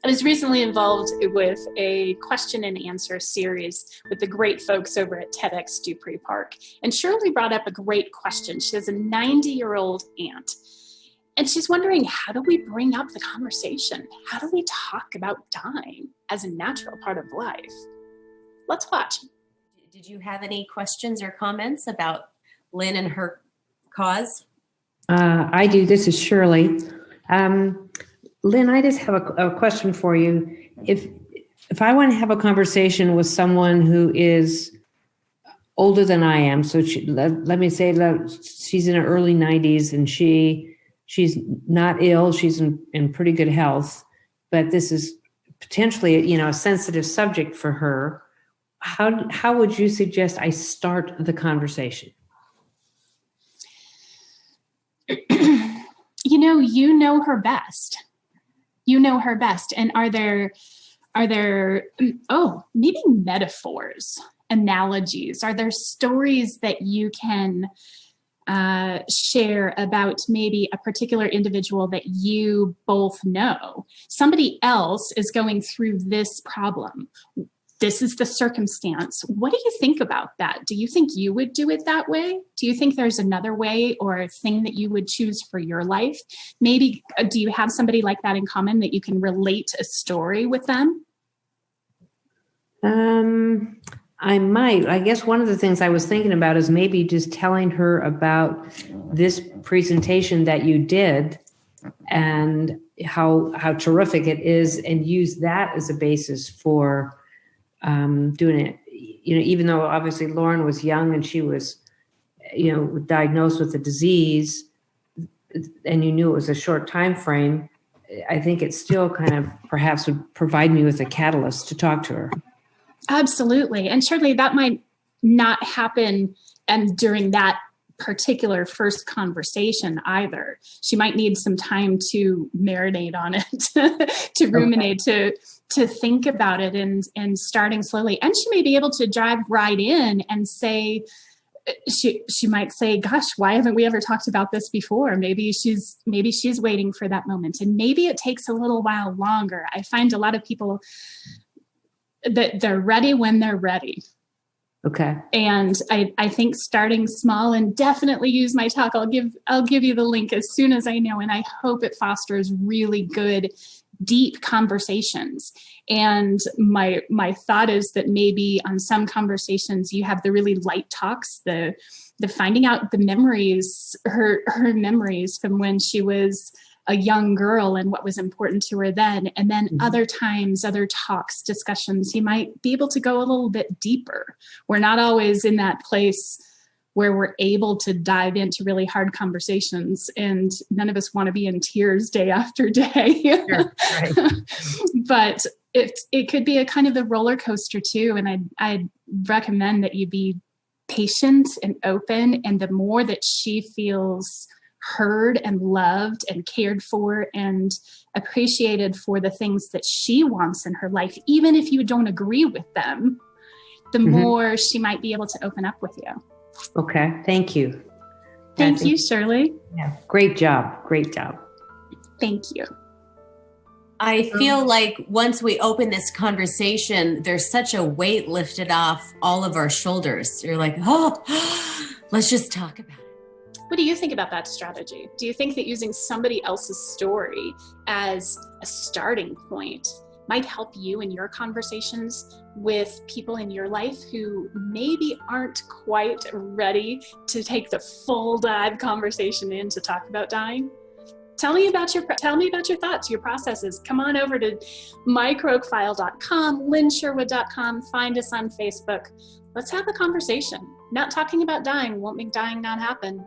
I was recently involved with a question and answer series with the great folks over at TEDx Dupree Park. And Shirley brought up a great question. She has a 90-year-old aunt. And she's wondering, how do we bring up the conversation? How do we talk about dying as a natural part of life? Let's watch. Did you have any questions or comments about Lynn and her cause? I do. This is Shirley. Lynn, I just have a question for you. If I want to have a conversation with someone who is older than I am, so let me say that she's in her early 90s and she's not ill, she's in pretty good health, but this is potentially, a sensitive subject for her. How would you suggest I start the conversation? You know her best. You know her best. And are there maybe metaphors, analogies? Are there stories that you can share about maybe a particular individual that you both know? Somebody else is going through this problem. This is the circumstance. What do you think about that? Do you think you would do it that way? Do you think there's another way or a thing that you would choose for your life? Maybe, do you have somebody like that in common that you can relate a story with them? I might. I guess one of the things I was thinking about is maybe just telling her about this presentation that you did and how terrific it is, and use that as a basis for doing it. Even though obviously Lauren was young and she was, diagnosed with a disease, and you knew it was a short time frame, I think it still kind of perhaps would provide me with a catalyst to talk to her. Absolutely. And surely that might not happen and during that particular first conversation either. She might need some time to marinate on it, to ruminate, to think about it, and starting slowly. And she may be able to drive right in and say, she might say, gosh, why haven't we ever talked about this before? Maybe she's waiting for that moment. And maybe it takes a little while longer. I find a lot of people that they're ready when they're ready. Okay. And I think starting small, and definitely use my talk. I'll give you the link as soon as I know. And I hope it fosters really good, deep conversations. And my thought is that maybe on some conversations you have the really light talks, the finding out the memories, her memories from when she was a young girl and what was important to her then. And then other times, other talks, discussions, you might be able to go a little bit deeper. We're not always in that place where we're able to dive into really hard conversations, and none of us want to be in tears day after day. Sure, right. But it could be a kind of a roller coaster too. And I'd recommend that you be patient and open. And the more that she feels heard and loved and cared for and appreciated for the things that she wants in her life, even if you don't agree with them, the more she might be able to open up with you. Okay. Thank you. Thank you, Shirley. Yeah. Great job. Great job. Thank you. I feel like once we open this conversation, there's such a weight lifted off all of our shoulders. You're like, let's just talk about it. What do you think about that strategy? Do you think that using somebody else's story as a starting point might help you in your conversations with people in your life who maybe aren't quite ready to take the full dive conversation in to talk about dying? Tell me about your thoughts, your processes. Come on over to mycroakfile.com, lynnsherwood.com. Find us on Facebook. Let's have a conversation. Not talking about dying won't make dying not happen.